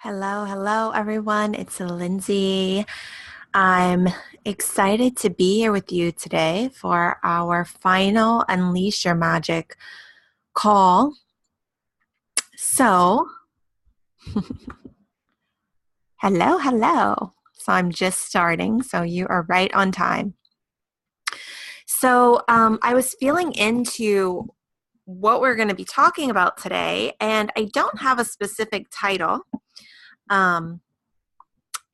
Hello, everyone. It's Lindsay. I'm excited to be here with you today for our final Unleash Your Magic call. So, hello. So, I'm just starting, so you are right on time. So, I was feeling into what we're going to be talking about today, and I don't have a specific title. I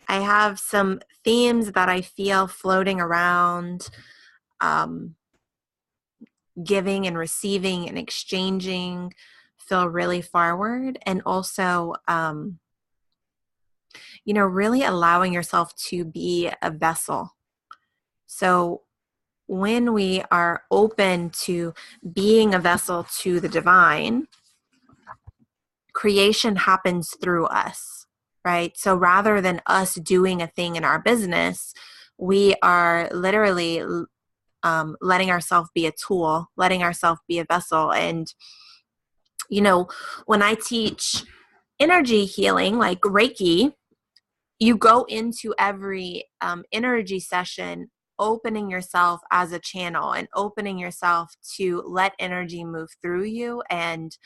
have some themes that I feel floating around, giving and receiving and exchanging feel really forward, and also, really allowing yourself to be a vessel. So when we are open to being a vessel to the divine, creation happens through us, right? So rather than us doing a thing in our business, we are literally letting ourselves be a tool, letting ourselves be a vessel. And, when I teach energy healing, like Reiki, you go into every energy session opening yourself as a channel and opening yourself to let energy move through you, and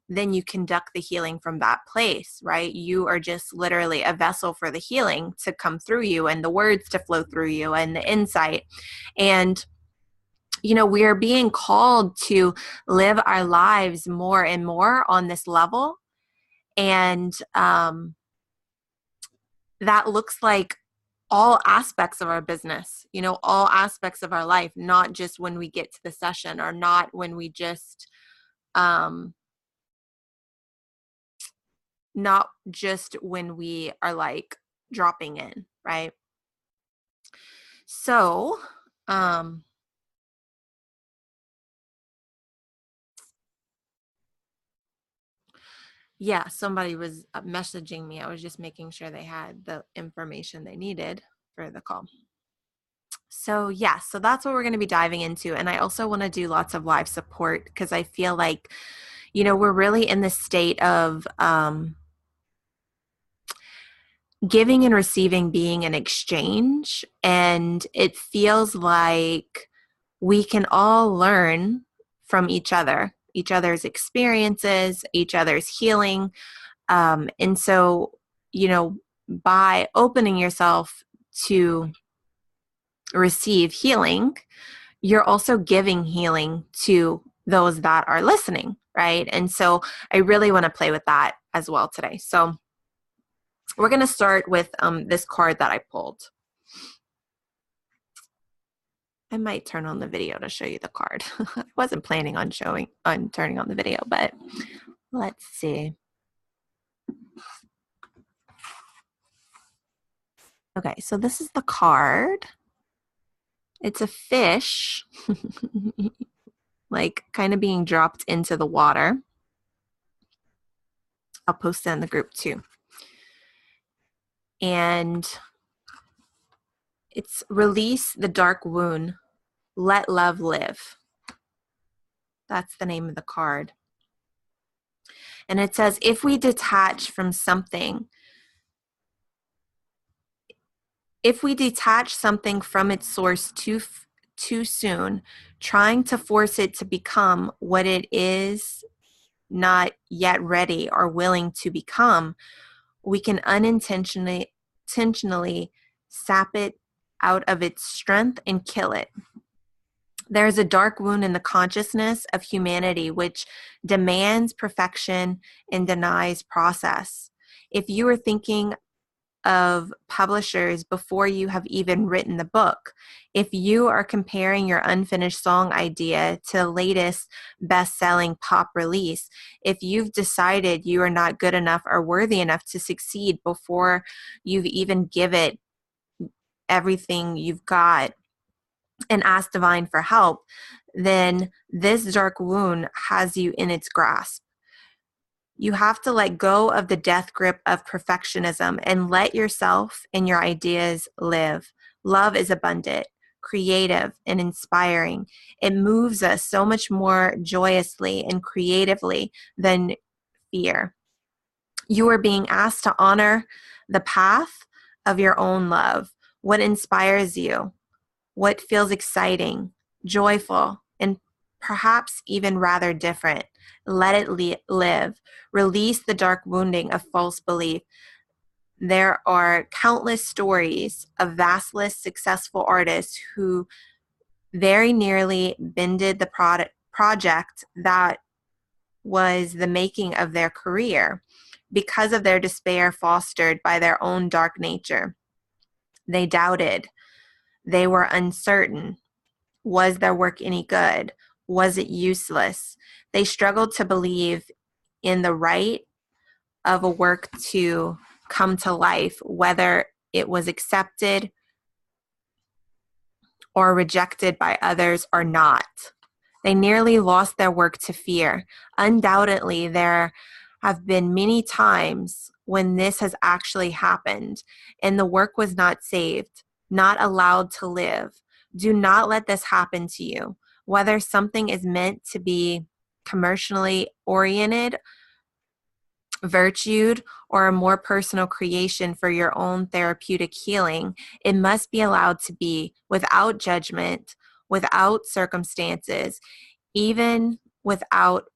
then you conduct the healing from that place, right? You are just literally a vessel for the healing to come through you and the words to flow through you and the insight. And we are being called to live our lives more and more on this level. And that looks like all aspects of our business, all aspects of our life, not just when we get to the session, or not when we just, not just when we are like dropping in, right? So, yeah, somebody was messaging me. I was just making sure they had the information they needed for the call. So, yeah, so that's what we're going to be diving into. And I also want to do lots of live support because I feel like, we're really in the state of giving and receiving being an exchange. And it feels like we can all learn from each other, each other's experiences, each other's healing. And so, by opening yourself to receive healing, you're also giving healing to those that are listening, right? And so I really want to play with that as well today. So we're going to start with this card that I pulled. I might turn on the video to show you the card. I wasn't planning on turning on the video, but let's see. Okay, so this is the card. It's a fish, like kind of being dropped into the water. I'll post it in the group too. And it's release the dark wound, let love live. That's the name of the card. And it says, if we detach from something, if we detach something from its source too soon, trying to force it to become what it is not yet ready or willing to become, we can unintentionally sap it out of its strength and kill it. There is a dark wound in the consciousness of humanity which demands perfection and denies process. If you are thinking of publishers before you have even written the book, if you are comparing your unfinished song idea to the latest best-selling pop release, if you've decided you are not good enough or worthy enough to succeed before you've even give it everything you've got and ask divine for help, then this dark wound has you in its grasp. You have to let go of the death grip of perfectionism and let yourself and your ideas live. Love is abundant, creative, and inspiring. It moves us so much more joyously and creatively than fear. You are being asked to honor the path of your own love. What inspires you? What feels exciting, joyful, and perhaps even rather different? Let it live. Release the dark wounding of false belief. There are countless stories of vastless successful artists who very nearly bended the project that was the making of their career because of their despair fostered by their own dark nature. They doubted. They were uncertain. Was their work any good? Was it useless? They struggled to believe in the right of a work to come to life, whether it was accepted or rejected by others or not. They nearly lost their work to fear. Undoubtedly, there have been many times when this has actually happened and the work was not saved, not allowed to live. Do not let this happen to you. Whether something is meant to be commercially oriented, virtued, or a more personal creation for your own therapeutic healing, it must be allowed to be without judgment, without circumstances, even without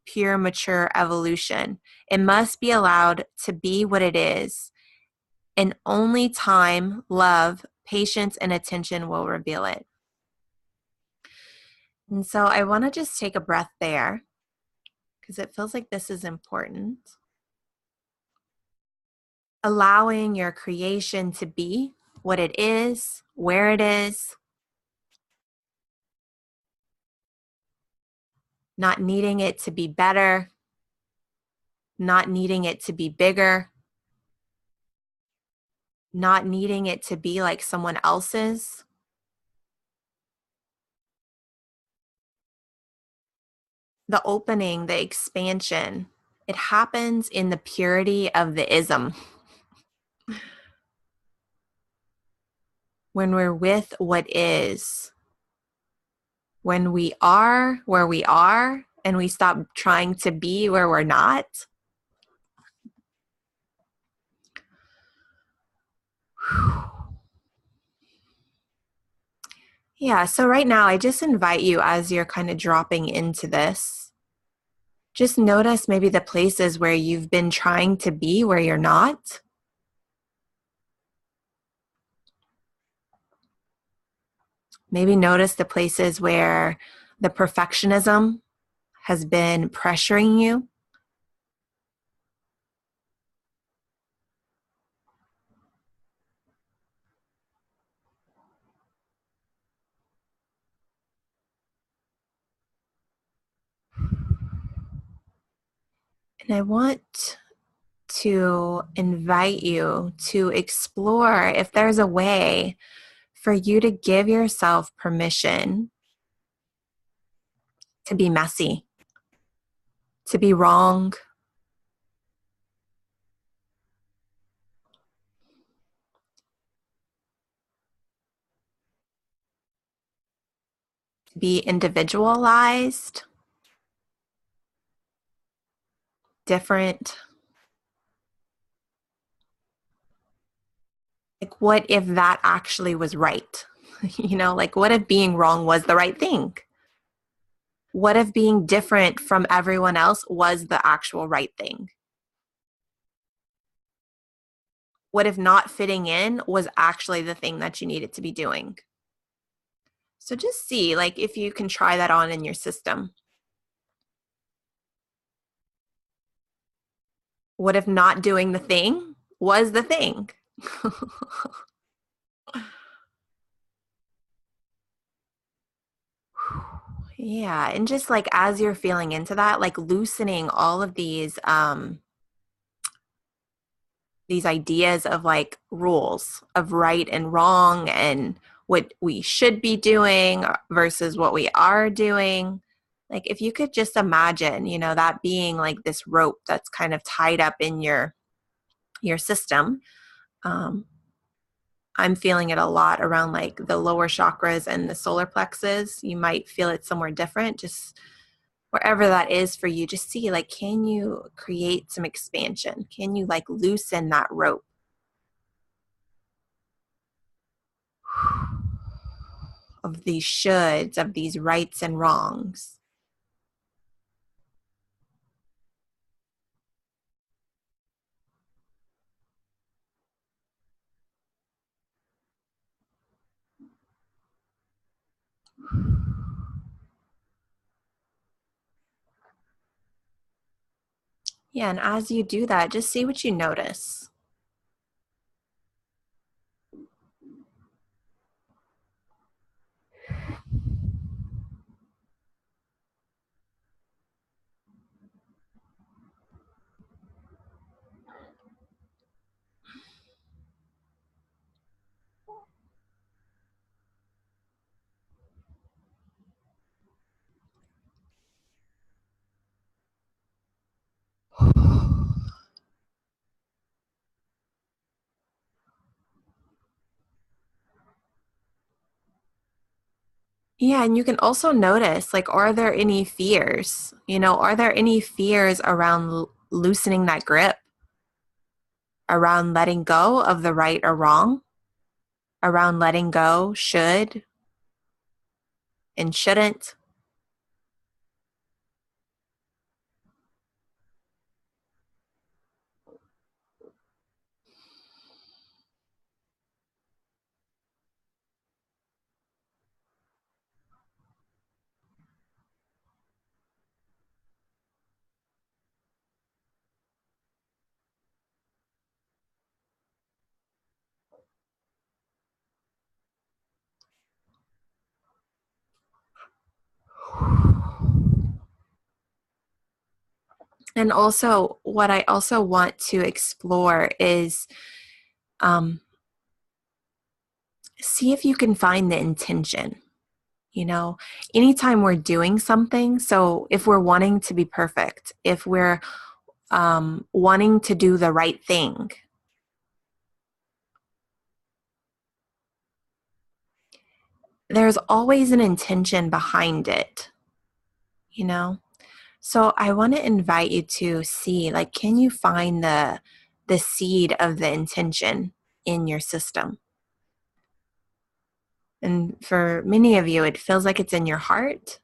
pure mature evolution. It must be allowed to be what it is, and only time, love, patience, and attention will reveal it. And so I want to just take a breath there because it feels like this is important. Allowing your creation to be what it is, where it is, not needing it to be better, not needing it to be bigger, not needing it to be like someone else's. The opening, the expansion, it happens in the purity of the ism. When we're with what is, when we are where we are and we stop trying to be where we're not. Yeah, so right now I just invite you, as you're kind of dropping into this, just notice maybe the places where you've been trying to be where you're not. Maybe notice the places where the perfectionism has been pressuring you. And I want to invite you to explore if there's a way for you to give yourself permission to be messy, to be wrong, to be individualized, different. Like, what if that actually was right? Like, what if being wrong was the right thing? What if being different from everyone else was the actual right thing? What if not fitting in was actually the thing that you needed to be doing? So just see, like, if you can try that on in your system. What if not doing the thing was the thing? Yeah, and just like as you're feeling into that, like loosening all of these ideas of like rules of right and wrong and what we should be doing versus what we are doing. Like if you could just imagine, that being like this rope that's kind of tied up in your system. I'm feeling it a lot around like the lower chakras and the solar plexus. You might feel it somewhere different. Just wherever that is for you, just see like, can you create some expansion? Can you like loosen that rope? Of these shoulds, of these rights and wrongs. Yeah, and as you do that, just see what you notice. Yeah, and you can also notice like, are there any fears? Are there any fears around loosening that grip, around letting go of the right or wrong, around letting go should and shouldn't? And also, what I also want to explore is um, see if you can find the intention. You know, anytime we're doing something, so if we're wanting to be perfect, if we're wanting to do the right thing, there's always an intention behind it, you know? So I want to invite you to see, like, can you find the seed of the intention in your system? And for many of you, it feels like it's in your heart.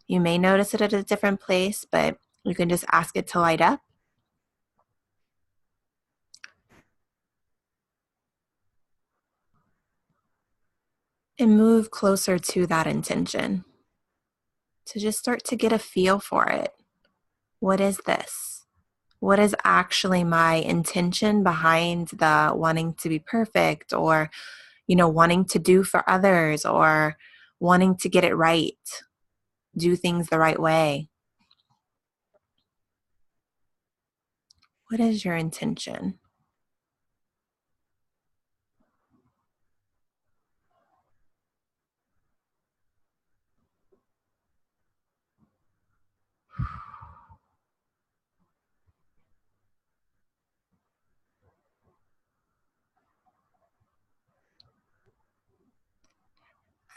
You may notice it at a different place, but you can just ask it to light up and move closer to that intention to just start to get a feel for it. What is this? What is actually my intention behind the wanting to be perfect, or wanting to do for others, or wanting to get it right, do things the right way? What is your intention?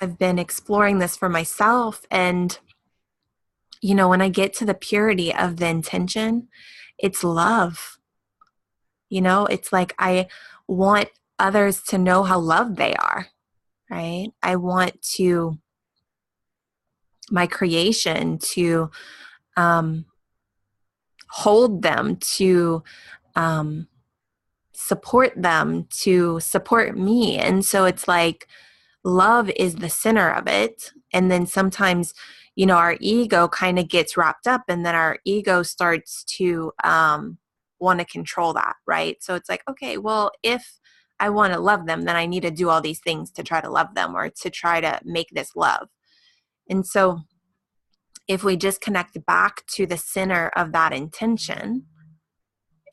I've been exploring this for myself, and when I get to the purity of the intention, it's love. It's like I want others to know how loved they are, right? I want to my creation to um, hold them, to um, support them, to support me. And so it's like love is the center of it. And then sometimes, our ego kind of gets wrapped up, and then our ego starts to want to control that, right? So it's like, okay, well, if I want to love them, then I need to do all these things to try to love them, or to try to make this love. And so if we just connect back to the center of that intention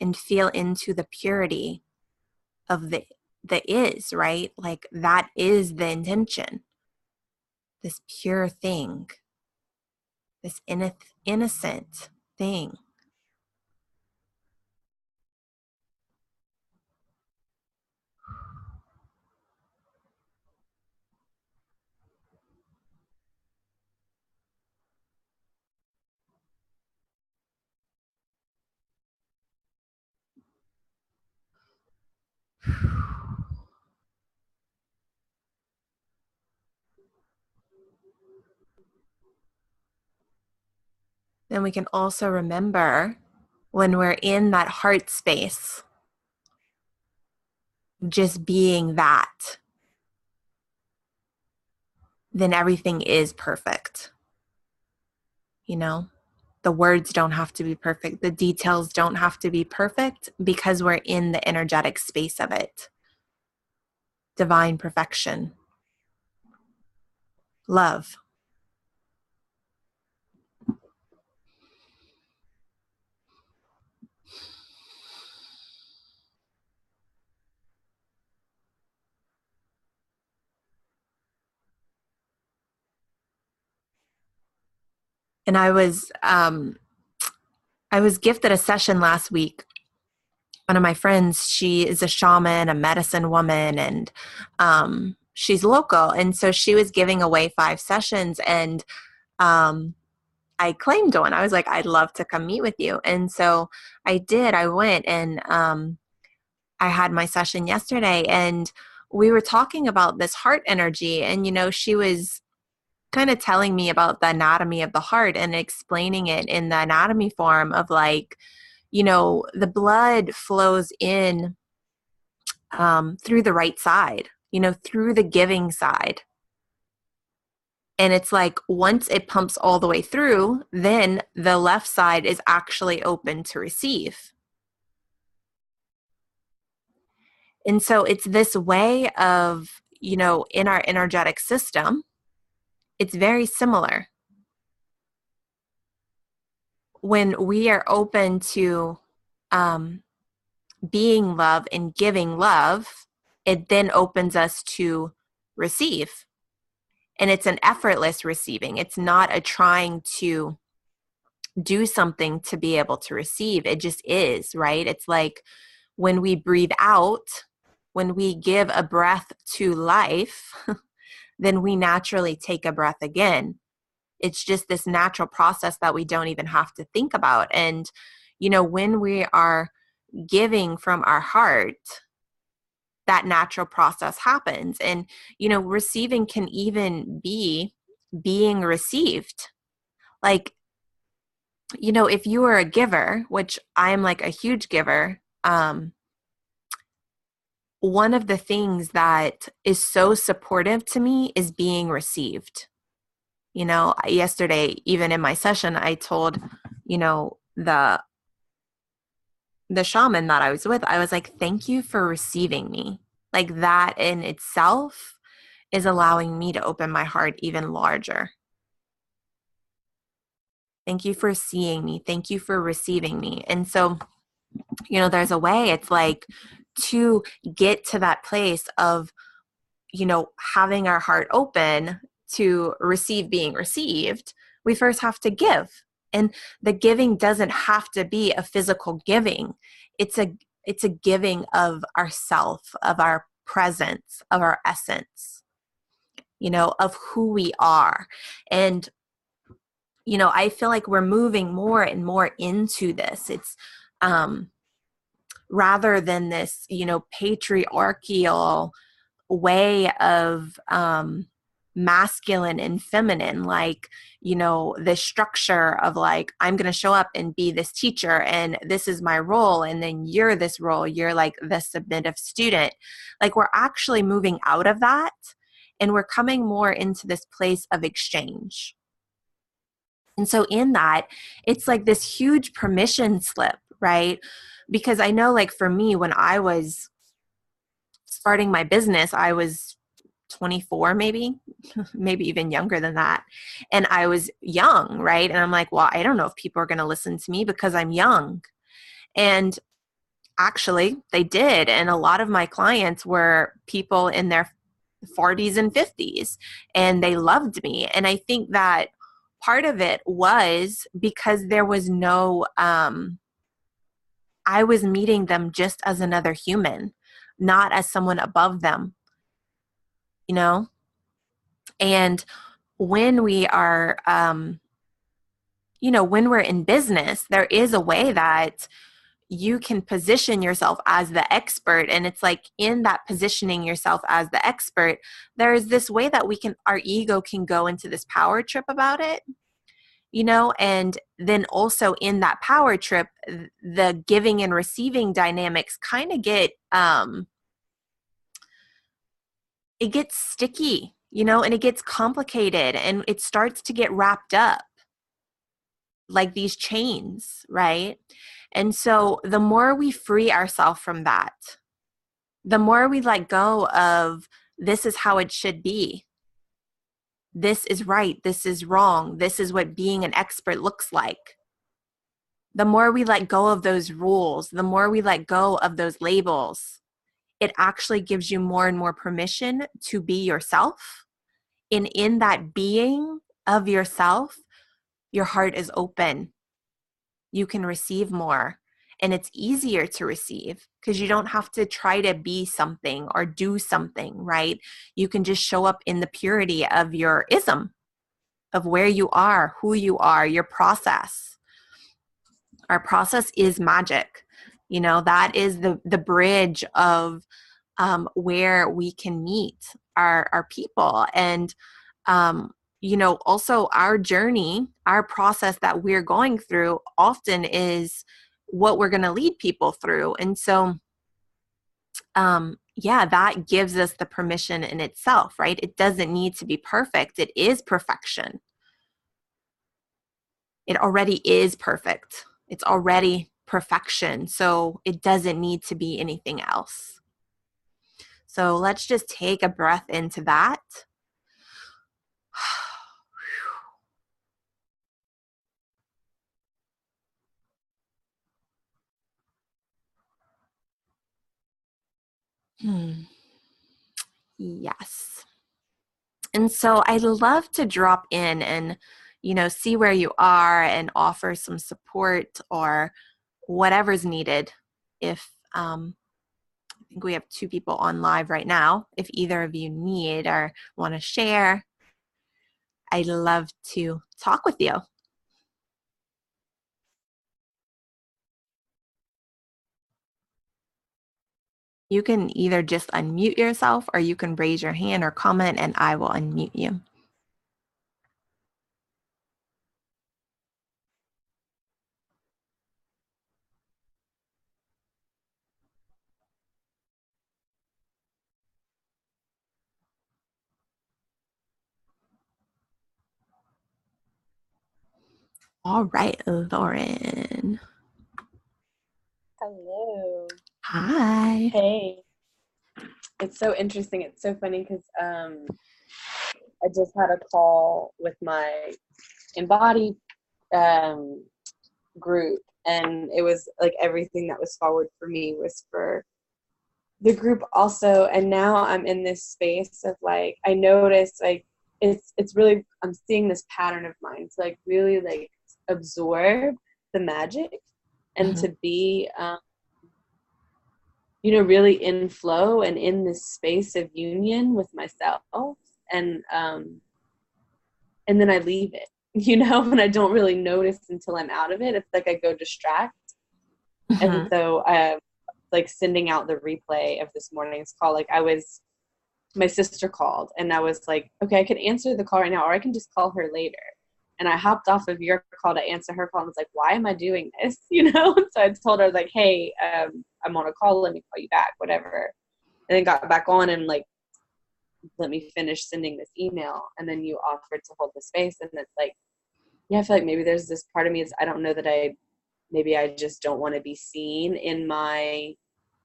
and feel into the purity of the is, right? Like that is the intention, this pure thing, this innocent thing. Then we can also remember when we're in that heart space, just being that, then everything is perfect. You know, the words don't have to be perfect, the details don't have to be perfect because we're in the energetic space of it. Divine perfection, love. And I was gifted a session last week. One of my friends, she is a shaman, a medicine woman, and she's local. And so she was giving away 5 sessions, and um, I claimed one. I was like, I'd love to come meet with you. And so I did. I went, and I had my session yesterday, and we were talking about this heart energy. And, she was kind of telling me about the anatomy of the heart and explaining it in the anatomy form of like, the blood flows in through the right side, through the giving side. And it's like once it pumps all the way through, then the left side is actually open to receive. And so it's this way of, in our energetic system, it's very similar. When we are open to um, being love and giving love, it then opens us to receive. And it's an effortless receiving. It's not a trying to do something to be able to receive. It just is, right? It's like when we breathe out, when we give a breath to life, then we naturally take a breath again. It's just this natural process that we don't even have to think about. And, when we are giving from our heart, that natural process happens. And, receiving can even be being received. Like, if you are a giver, which I am like a huge giver, one of the things that is so supportive to me is being received. Yesterday, even in my session, I told, the shaman that I was with, I was like, thank you for receiving me. Like that in itself is allowing me to open my heart even larger. Thank you for seeing me. Thank you for receiving me. And so, there's a way, it's like to get to that place of, having our heart open to receive being received, we first have to give. And the giving doesn't have to be a physical giving. It's a giving of ourself, of our presence, of our essence, of who we are. And I feel like we're moving more and more into this. It's rather than this, patriarchal way of masculine and feminine, like, the structure of like, I'm going to show up and be this teacher and this is my role. And then you're this role, you're like the submissive student. Like we're actually moving out of that and we're coming more into this place of exchange. And so in that, it's like this huge permission slip, right? Because I know like for me, when I was starting my business, I was 24 maybe, maybe even younger than that. And I was young, right? And I'm like, well, I don't know if people are going to listen to me because I'm young. And actually, they did. And a lot of my clients were people in their 40s and 50s, and they loved me. And I think that part of it was because there was no, I was meeting them just as another human, not as someone above them, you know? And when we are, when we're in business, there is a way that, you can position yourself as the expert. And it's like in that positioning yourself as the expert, there's this way that our ego can go into this power trip about it, and then also in that power trip, the giving and receiving dynamics kind of it gets sticky, and it gets complicated, and it starts to get wrapped up like these chains, right? And so the more we free ourselves from that, the more we let go of this is how it should be. This is right. This is wrong. This is what being an expert looks like. The more we let go of those rules, the more we let go of those labels, it actually gives you more and more permission to be yourself. And in that being of yourself, your heart is open. You can receive more. And it's easier to receive because you don't have to try to be something or do something, right? You can just show up in the purity of your ism, of where you are, who you are, your process. Our process is magic. That is the bridge of where we can meet our people. And, also our journey, our process that we're going through often is what we're going to lead people through. And so, that gives us the permission in itself, right? It doesn't need to be perfect. It is perfection. It already is perfect. It's already perfection. So it doesn't need to be anything else. So let's just take a breath into that. Yes. And so I love to drop in and, see where you are and offer some support or whatever's needed. If I think we have 2 people on live right now. If either of you need or want to share, I'd love to talk with you. You can either just unmute yourself or you can raise your hand or comment and I will unmute you. All right, Lauren. Hello. Hi. Hey. It's so interesting. It's so funny because I just had a call with my Embody group, and it was like everything that was forward for me was for the group also. And now I'm in this space of like, I noticed like it's really, I'm seeing this pattern of mine to like really like absorb the magic and to be really in flow and in this space of union with myself. And then I leave it, and I don't really notice until I'm out of it. It's like I go distract. And so like sending out the replay of this morning's call, like my sister called and I was like, okay, I could answer the call right now, or I can just call her later. And I hopped off of your call to answer her call and was like, why am I doing this? So I told her like, hey, I'm on a call. Let me call you back, whatever. And then got back on and like, let me finish sending this email. And then you offered to hold the space. And it's like, yeah, I feel like maybe there's this part of me is I don't know that maybe I just don't want to be seen in my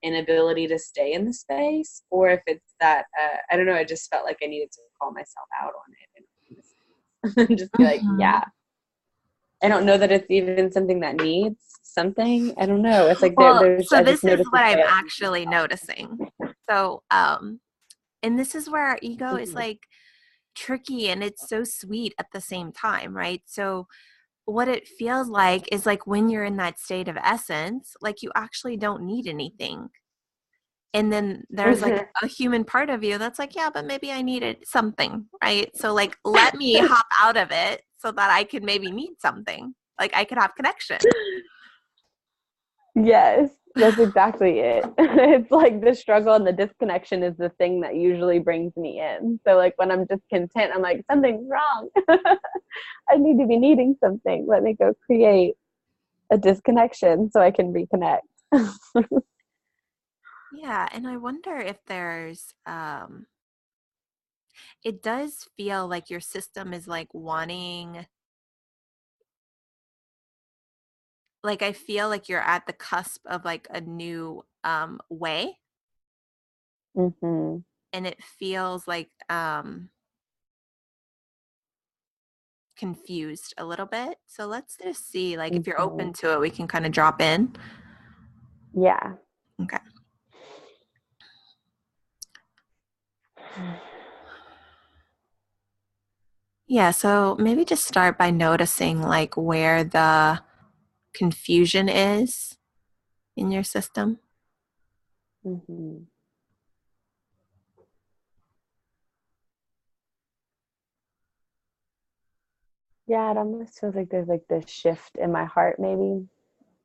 inability to stay in the space, or if it's that, I don't know. I just felt like I needed to call myself out on it and just be like, yeah, I don't know that it's even something that needs something. I don't know. It's like there's. So I this just is noticed what I'm actually noticing. So, and this is where our ego is like tricky and it's so sweet at the same time, right? So what it feels like is like when you're in that state of essence, like you actually don't need anything. And then there's like a human part of you that's like, yeah, but maybe I needed something, right? So like, let me hop out of it so that I could maybe need something. Like I could have connection. Yes, that's exactly it. It's like the struggle and the disconnection is the thing that usually brings me in. So like when I'm discontent, I'm like, something's wrong. I need to be needing something. Let me go create a disconnection so I can reconnect. Yeah, and I wonder if there's it does feel like your system is like wanting, like I feel like you're at the cusp of like a new way, Mm-hmm. and it feels like confused a little bit. So let's just see, like if you're Mm-hmm. open to it, we can kind of drop in. Yeah. Okay. Yeah, so maybe just start by noticing like where the confusion is in your system. Mm-hmm. Yeah, it almost feels like there's like this shift in my heart, maybe.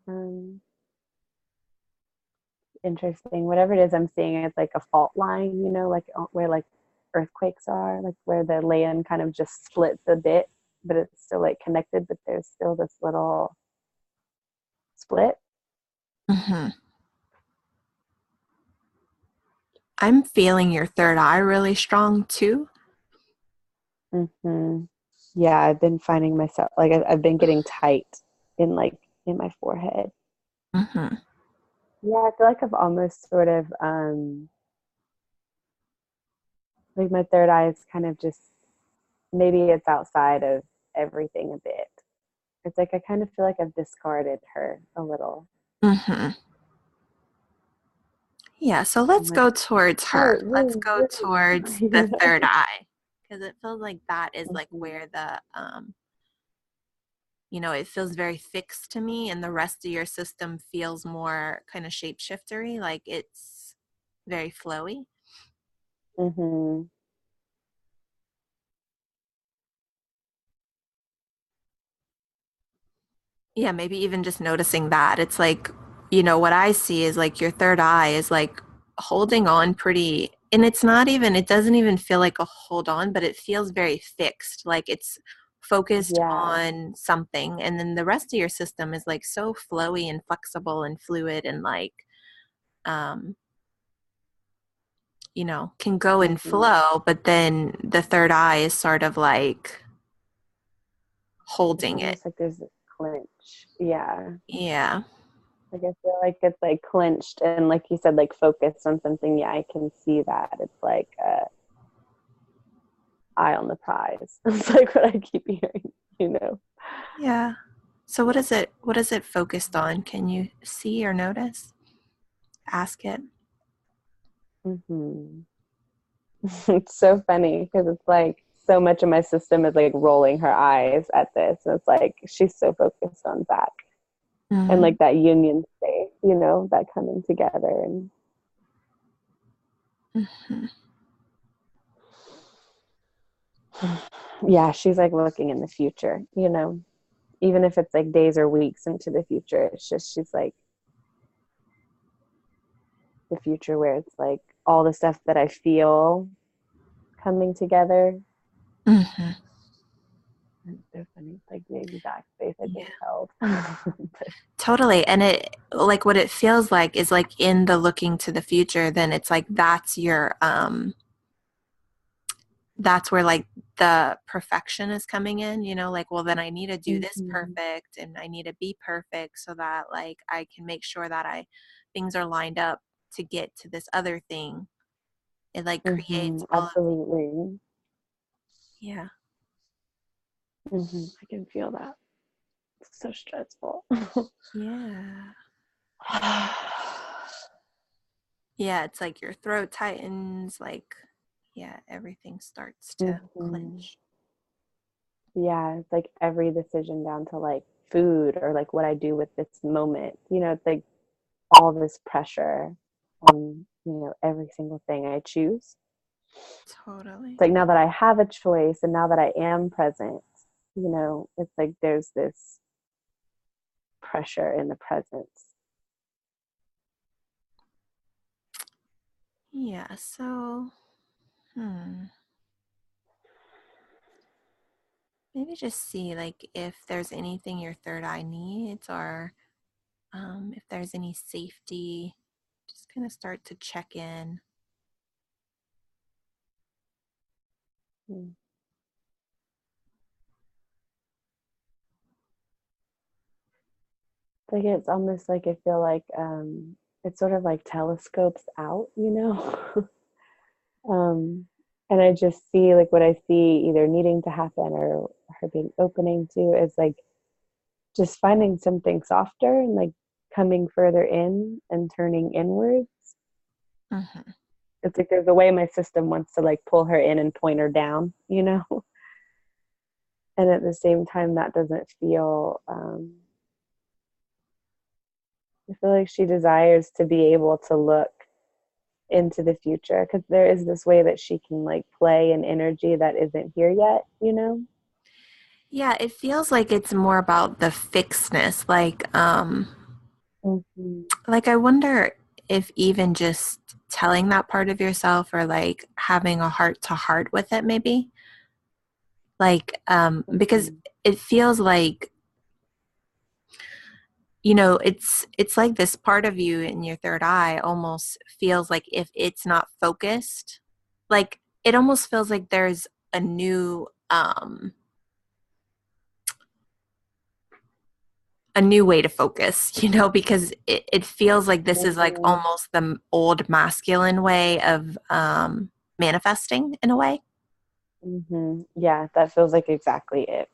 Um, Interesting. Whatever it is I'm seeing, it's like a fault line, like where like earthquakes are, like where the land kind of just splits a bit, but it's still like connected, but there's still this little split. Hmm. I'm feeling your third eye really strong too. Mm-hmm. Yeah, I've been finding myself like I've been getting tight in my forehead. Hmm. Yeah, I feel like I've almost sort of like my third eye is kind of just maybe it's outside of everything a bit. It's like I kind of feel like I've discarded her a little. Hmm. Yeah, so I'm let's like, go towards her. oh, Let's woo, go woo. towards the third eye because it feels like that is like Mhm, where the it feels very fixed to me, and the rest of your system feels more kind of shapeshiftery, like it's very flowy. mhm, Yeah, maybe even just noticing that. It's like, what I see is like your third eye is like holding on pretty, and it's not even, it doesn't even feel like a hold on, but it feels very fixed, like it's focused yeah, on something. And then the rest of your system is like so flowy and flexible and fluid and like, um, can go and mhm. flow, but then the third eye is sort of like It's holding it. almost like there's this clench. Yeah, Yeah. like I feel like it's like clenched and like you said, like focused on something. Yeah, I can see that. It's like eye on the prize. It's like what I keep hearing. Yeah. So what is it focused on? Can you see or notice? Ask it. Hmm. It's so funny because it's like so much of my system is like rolling her eyes at this. And it's like she's so focused on that and Hmm. like that union state, that coming together. And Hmm. yeah, she's like looking in the future, even if it's like days or weeks into the future. It's just she's like the future where it's like all the stuff that I feel coming together. Hmm. It's so funny. It's like the exact space I Yeah. just held. Totally. And it like what it feels like is like in the looking to the future, then it's like that's where like the perfection is coming in, like, well, then I need to do this Mm-hmm. perfect and I need to be perfect so that like I can make sure that I things are lined up to get to this other thing. It like Mm-hmm. creates all of the, Absolutely. yeah. I can feel that. It's so stressful. Yeah. Yeah, it's like your throat tightens, like, yeah, everything starts to Hmm. clench. Yeah, it's like every decision down to like food or like what I do with this moment. It's like all this pressure on, every single thing I choose. It's Totally. like now that I have a choice and now that I am present, it's like there's this pressure in the presence. Yeah, so, hmm, maybe just see like if there's anything your third eye needs or if there's any safety, just kind of start to check in. Mm. Like it's almost like I feel like it's sort of like telescopes out, you know? And I just see like what I see either needing to happen or her being opening to is like just finding something softer and like coming further in and turning inwards. Hmm. It's like there's a way my system wants to like pull her in and point her down, you know? And at the same time, that doesn't feel, I feel like she desires to be able to look into the future because there is this way that she can like play an energy that isn't here yet, you know? Yeah, it feels like it's more about the fixedness. Mm-hmm. Like I wonder if even just telling that part of yourself or like having a heart to heart with it maybe. Because Mm-hmm. it feels like, it's like this part of you in your third eye almost feels like if it's not focused, like it almost feels like there's a new a new way to focus, because it feels like this is like Mm-hmm. almost the old masculine way of manifesting in a way. Mm-hmm. Yeah, that feels like exactly it.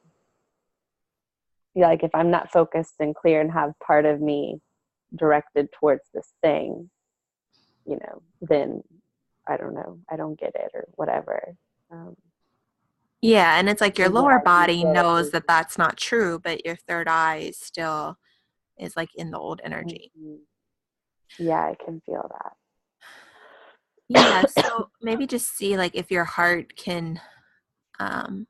Yeah, like if I'm not focused and clear and have part of me directed towards this thing, then I don't know, I don't get it or whatever. Um, Yeah, and it's like your and yeah, lower I can body feel the knows that patience. that's not true, but your third eye is like in the old energy. Mm-hmm. Yeah, I can feel Yeah, that. so maybe just see like if your heart can um,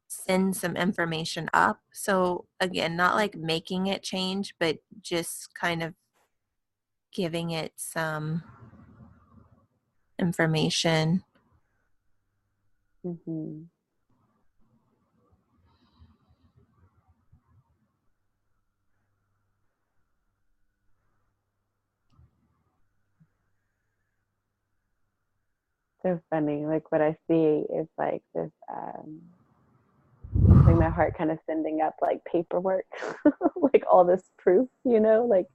send some information up. So again, not like making it change, but just kind of giving it some information. Mm-hmm. So funny. Like what I see is like this, like my heart kind of sending up like paperwork, like all this proof, like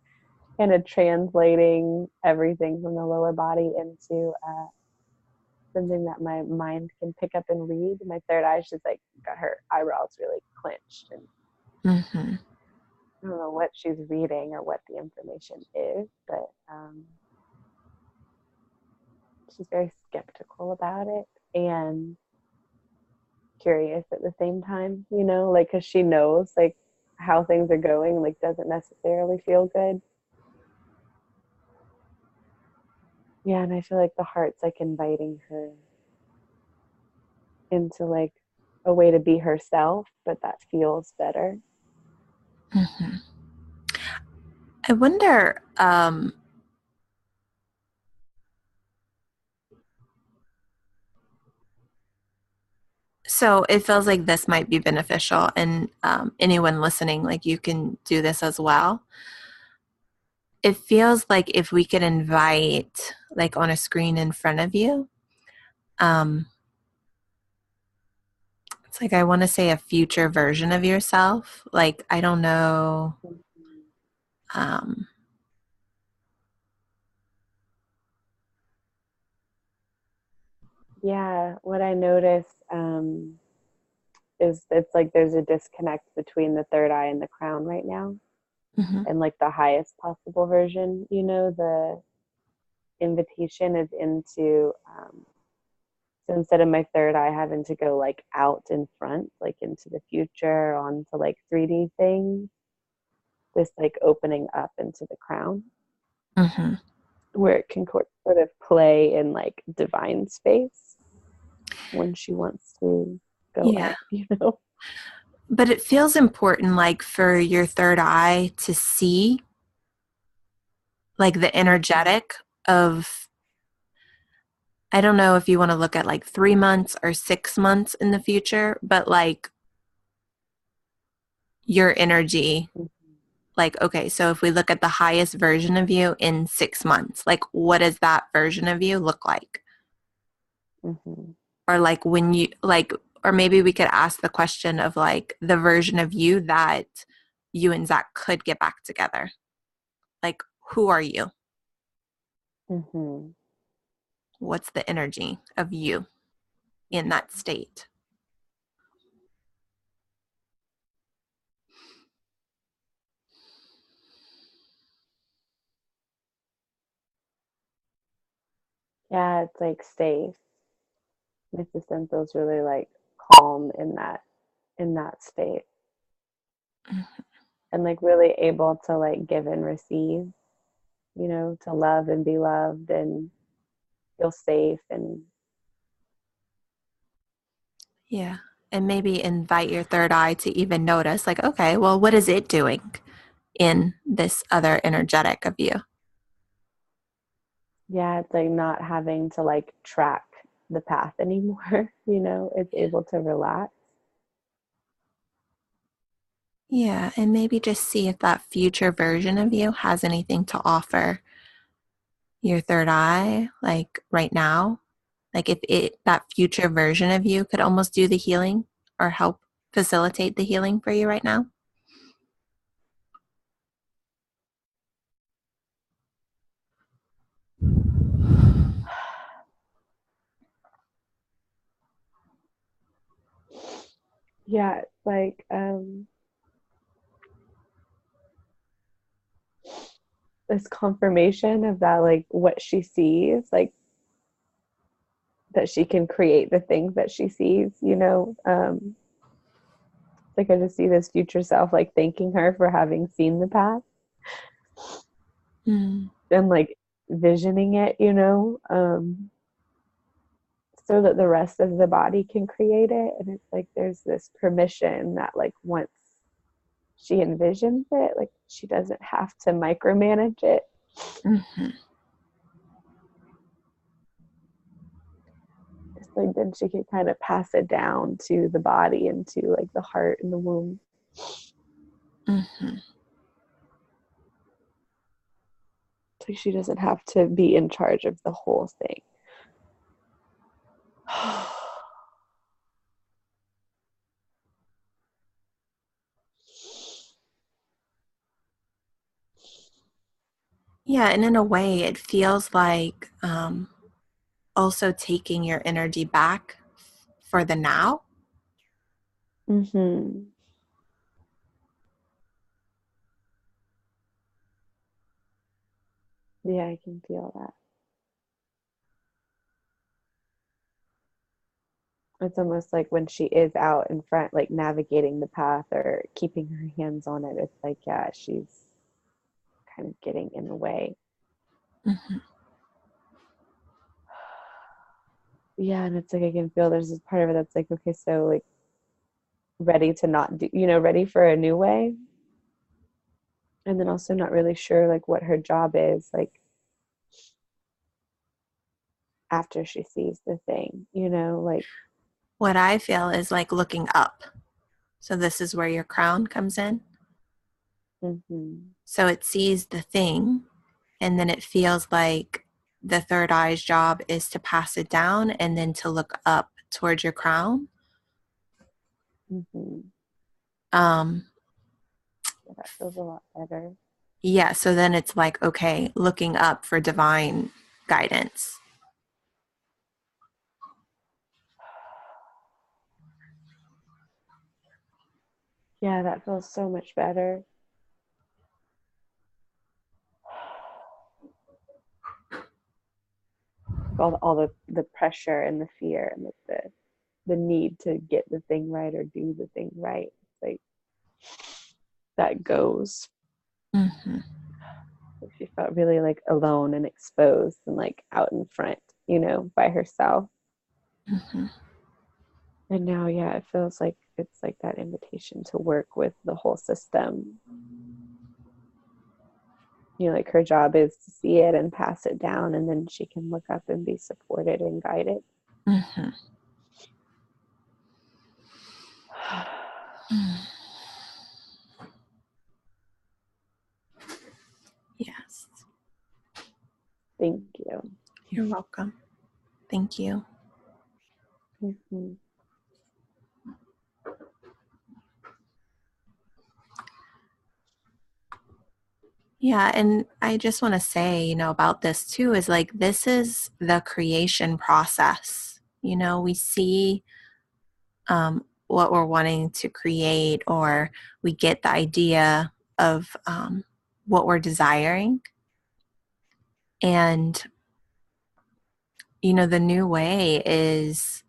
kind of translating everything from the lower body into something that my mind can pick up and read. My third eye's just like got her eyebrows really clenched, and Hmm. I don't know what she's reading or what the information is, but she's very skeptical about it and curious at the same time, like because she knows like how things are going, like doesn't necessarily feel good. Yeah, and I feel like the heart's like inviting her into like a way to be herself, but that feels better. Hmm. I wonder, so it feels like this might be beneficial, and anyone listening, like you can do this as well. It feels like if we could invite, like on a screen in front of you, um, it's like I want to say a future version of yourself. Like, I don't know. Um, Yeah, what I notice is it's like there's a disconnect between the third eye and the crown right now, mhm, and like the highest possible version. The invitation is into so instead of my third eye having to go like out in front, like into the future, onto like 3D things, this like opening up into the crown mhm. where it can sort of play in like divine space when she wants to go Yeah. up, you know? But it feels important, like for your third eye to see, like the Mm-hmm. energetic of. I don't know if you want to look at like 3 months or 6 months in the future, but like your energy, like, okay, so if we look at the highest version of you in 6 months, like, what does that version of you look like? Mm-hmm. Or like when you, like, or maybe we could ask the question of like the version of you that you and Zach could get back together. Like, who are you? Mm-hmm. What's the energy of you in that state? Yeah, it's like safe. My system feels really like calm in that state, and like really able to like give and receive, to love and be loved and feel safe and Yeah. And maybe invite your third eye to even notice, like, okay, well, what is it doing in this other energetic of you? yeah, it's like not having to like track the path anymore, it's able to relax. Yeah. And maybe just see if that future version of you has anything to offer your third eye, like right now. Like if it, that future version of you could almost do the healing or help facilitate the healing for you right now. Yeah, it's like this confirmation of that, like what she sees, like that she can create the things that she sees, like I just see this future self like thanking her for having seen the path Mm, and like visioning it, so that the rest of the body can create it. And it's like there's this permission that like once she envisions it, like she doesn't have to micromanage it. mhm, It's like then she can kind of pass it down to the body and to like the heart and the womb. mhm. So she doesn't have to be in charge of the whole thing. Yeah, and in a way, it feels like also taking your energy back for the now. Mm-hmm. Yeah, I can feel that. It's almost like when she is out in front, like navigating the path or keeping her hands on it, it's like, yeah, she's kind of getting in the way. Mhm, Yeah, and it's like I can feel there's this part of it that's like, okay, so like ready to not do, ready for a new way. And then also not really sure like what her job is, like after she sees the thing, like, What I feel is like looking up. So this is where your crown comes in. mm-hmm, So it sees the thing, and then it feels like the third eye's job is to pass it down and then to look up towards your crown. mm-hmm. Um, Yeah, that feels a lot better. yeah, so then it's like, okay, looking up for divine guidance. Yeah, that feels so much better. All the pressure and the fear and the need to get the thing right or do the thing right. It's like that goes. Mm-hmm, She felt really like alone and exposed and like out in front, by herself. mm-hmm. And now, yeah, it feels like it's like that invitation to work with the whole system. like her job is to see it and pass it down, and then she can look up and be supported and guided. Mm-hmm. Yes. Thank you. You're welcome. Thank you. Mm-hmm. Yeah, and I just want to say, about this too is like this is the creation process. We see what we're wanting to create, or we get the idea of what we're desiring. And, the new way is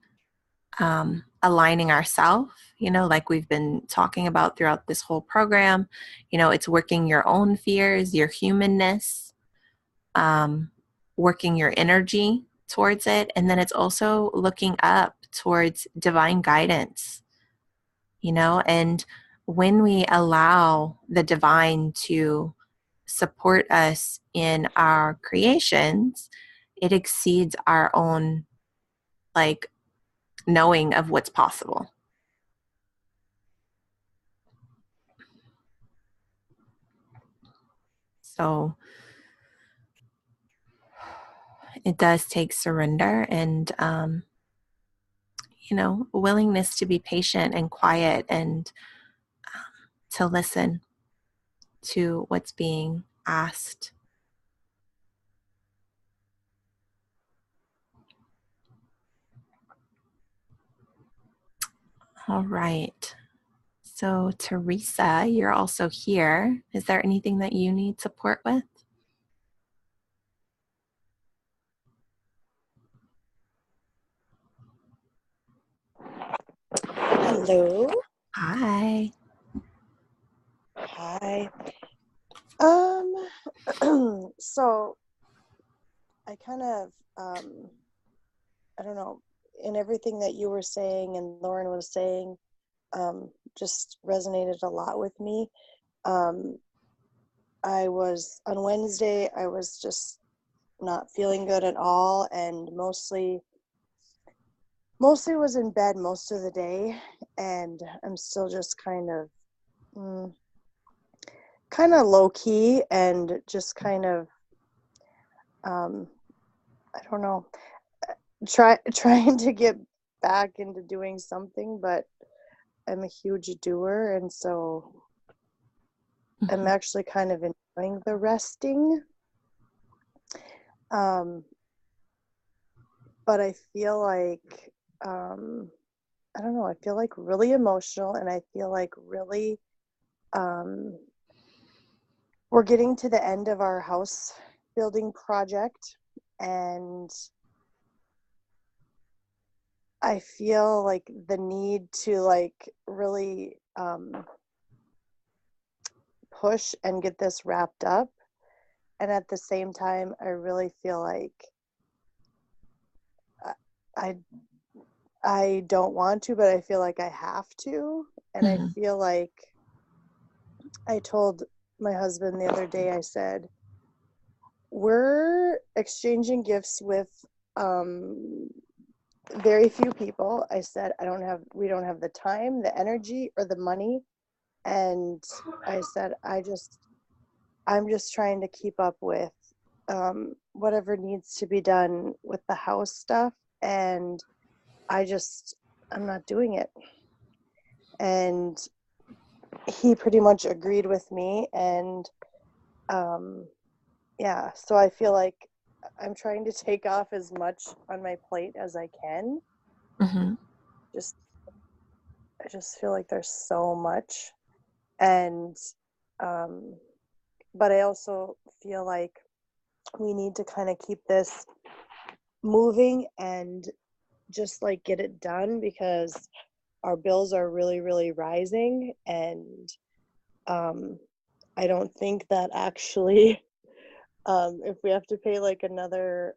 aligning ourselves, like we've been talking about throughout this whole program. It's working your own fears, your humanness, working your energy towards it. And then it's also looking up towards divine guidance, and when we allow the divine to support us in our creations, it exceeds our own like knowing of what's possible. So it does take surrender and, willingness to be patient and quiet and to listen to what's being asked. All right. So, Teresa, you're also here. Is there anything that you need support with? Hello. Hi. Hi. So I kind of, I don't know, in everything that you were saying and Lauren was saying, just resonated a lot with me. Um, on Wednesday, I was just not feeling good at all, and mostly was in bed most of the day, and I'm still just kind of low key and just kind of, I don't know, trying to get back into doing something, but I'm a huge doer, and so I'm actually kind of enjoying the resting. But I feel like, I don't know, I feel like really emotional, and I feel like really, we're getting to the end of our house building project, and I feel like the need to like really push and get this wrapped up. And at the same time, I really feel like I I don't want to, but I feel like I have to. And I Mm-hmm. feel like I told my husband the other day, I said, we're exchanging gifts with um, very few people. I said, we don't have the time, the energy, or the money. And I said, I'm just trying to keep up with whatever needs to be done with the house stuff. And I'm not doing it. And he pretty much agreed with me. And yeah, so I feel like I'm trying to take off as much on my plate as I can. Mm-hmm. I just feel like there's so much. And, but I also feel like we need to kind of keep this moving and just like get it done, because our bills are really, really rising. And I don't think that actually, if we have to pay like another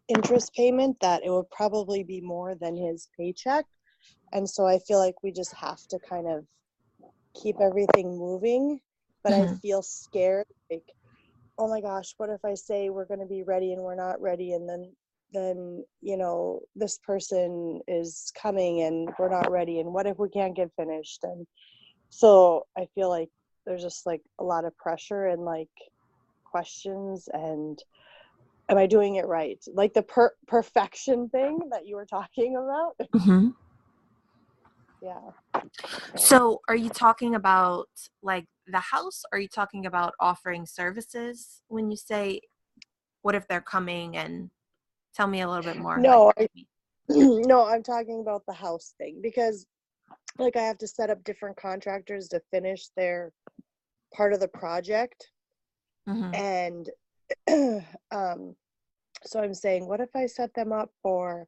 interest payment, that it would probably be more than his paycheck. And so I feel like we just have to kind of keep everything moving. but I feel scared, like, oh my gosh, what if I say we're going to be ready and we're not ready, and then this person is coming and we're not ready, and what if we can't get finished? And so I feel like there's just like a lot of pressure and like questions, and am I doing it right? Like the perfection thing that you were talking about. Mm-hmm. Yeah. So are you talking about like the house? Or are you talking about offering services when you say, what if they're coming? And tell me a little bit more. No, no, I'm talking about the house thing, because like I have to set up different contractors to finish their part of the project. Mm-hmm. And so I'm saying, what if I set them up for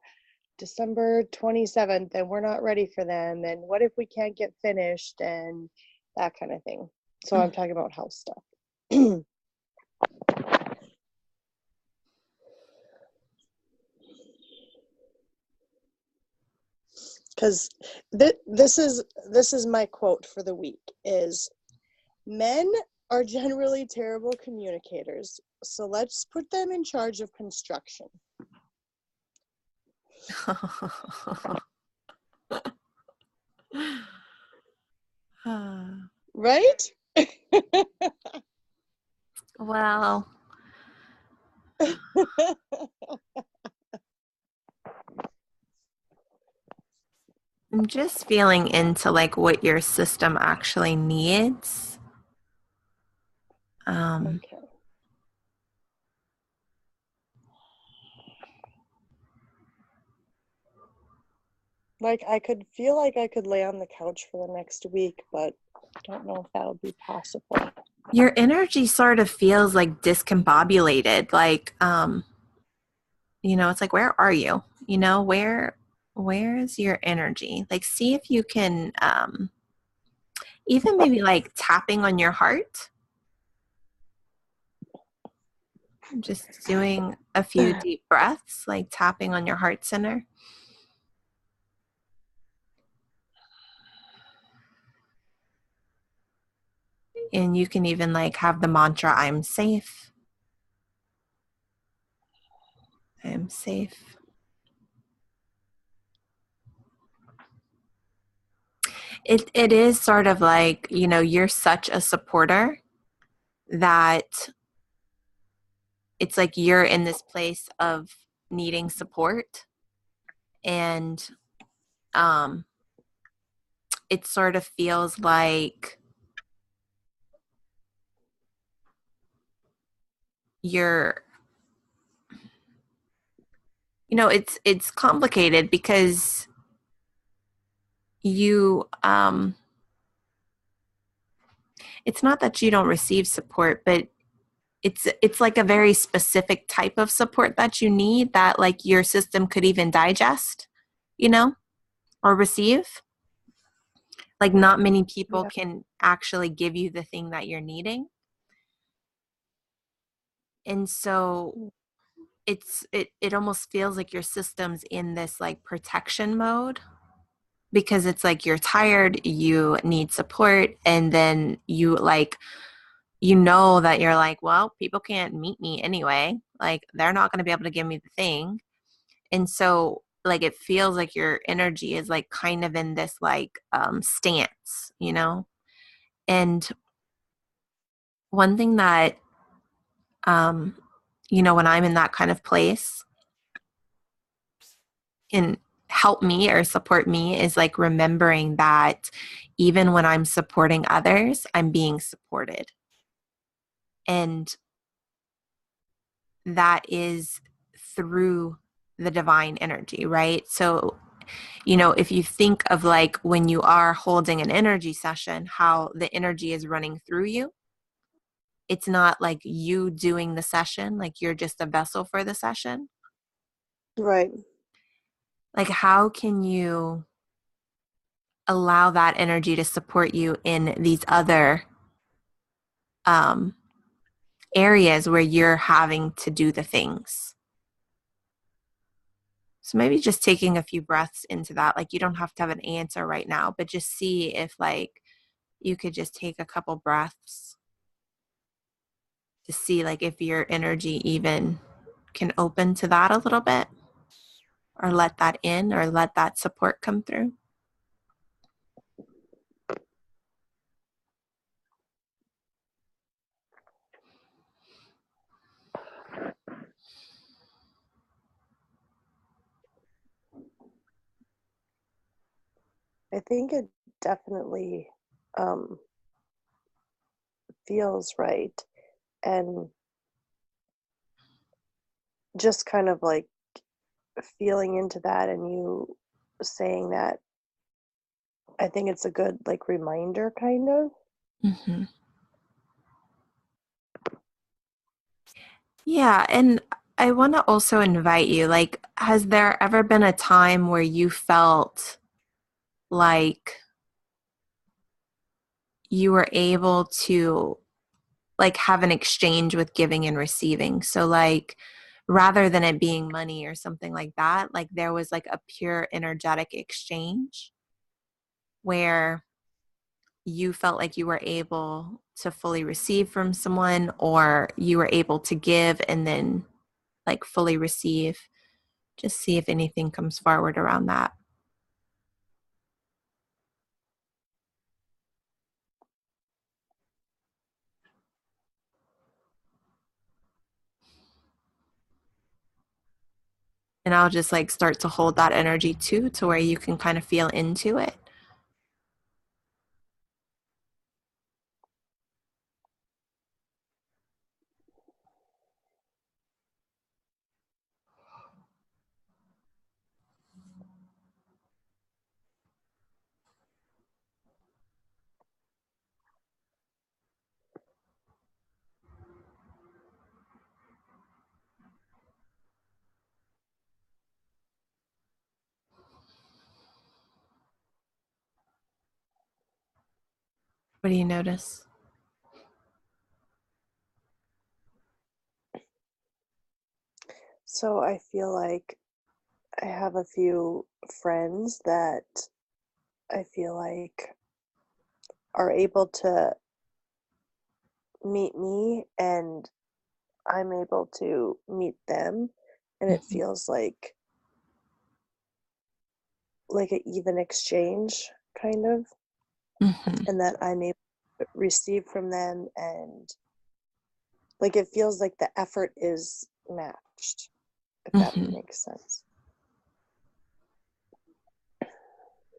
December 27th and we're not ready for them? And what if we can't get finished and that kind of thing? So I'm talking about house stuff. Because this is my quote for the week is, men are generally terrible communicators, so let's put them in charge of construction. Right? Well, I'm just feeling into like what your system actually needs. Okay. Like I could feel like I could lay on the couch for the next week, but I don't know if that would be possible. Your energy sort of feels like discombobulated. Like, it's like, where are you? Where is your energy? Like, see if you can, even maybe like tapping on your heart. Just doing a few deep breaths, like tapping on your heart center. And you can even like have the mantra, I'm safe. I'm safe. It is sort of like, you're such a supporter that it's like you're in this place of needing support. And it sort of feels like you're, it's complicated because you it's not that you don't receive support, but it's like a very specific type of support that you need that like your system could even digest, or receive. Like not many people Yeah. can actually give you the thing that you're needing. And so it almost feels like your system's in this like protection mode, because it's like you're tired, you need support, and then that you're like, well, people can't meet me anyway. Like they're not going to be able to give me the thing. And so like it feels like your energy is like kind of in this like stance. And one thing that when I'm in that kind of place can help me or support me is like remembering that even when I'm supporting others, I'm being supported. And that is through the divine energy, right? So, if you think of like when you are holding an energy session, how the energy is running through you, it's not like you doing the session, like you're just a vessel for the session. Right. Like, how can you allow that energy to support you in these other areas where you're having to do the things? So maybe just taking a few breaths into that. Like you don't have to have an answer right now, but just see if like you could just take a couple breaths to see like if your energy even can open to that a little bit, or let that in, or let that support come through. I think it definitely um, feels right. And just kind of like feeling into that and you saying that, I think it's a good like reminder, kind of. Mm-hmm. Yeah, and I want to also invite you, like, has there ever been a time where you felt like you were able to like have an exchange with giving and receiving? So like rather than it being money or something like that, like there was like a pure energetic exchange where you felt like you were able to fully receive from someone, or you were able to give and then like fully receive. Just see if anything comes forward around that. And I'll just like start to hold that energy too, to where you can kind of feel into it. What do you notice? So I feel like I have a few friends that I feel like are able to meet me and I'm able to meet them, and it Mm-hmm. feels like an even exchange, kind of, Mm-hmm. and that I'm able to receive from them, and like it feels like the effort is matched, if that Mm-hmm. makes sense.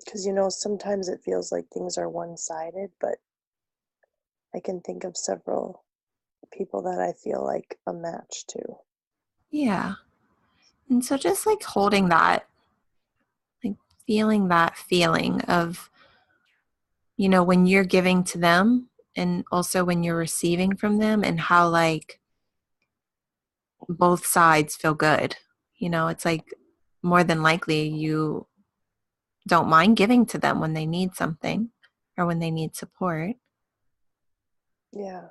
Because sometimes it feels like things are one-sided, but I can think of several people that I feel like a match to. Yeah. And so just like holding that, like feeling that feeling of, when you're giving to them and also when you're receiving from them, and how like both sides feel good. It's like more than likely you don't mind giving to them when they need something or when they need support. Yeah.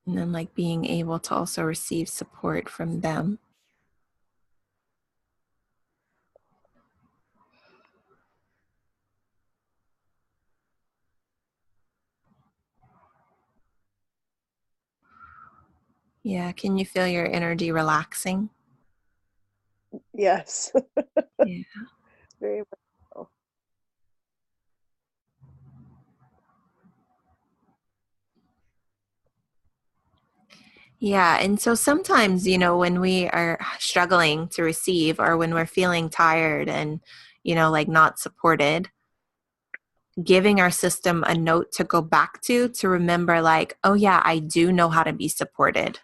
And then like being able to also receive support from them. Yeah. Can you feel your energy relaxing? Yes. Yeah. Very much so. Yeah. And so sometimes, when we are struggling to receive, or when we're feeling tired and, like not supported, giving our system a note to go back to remember, like, oh, yeah, I do know how to be supported,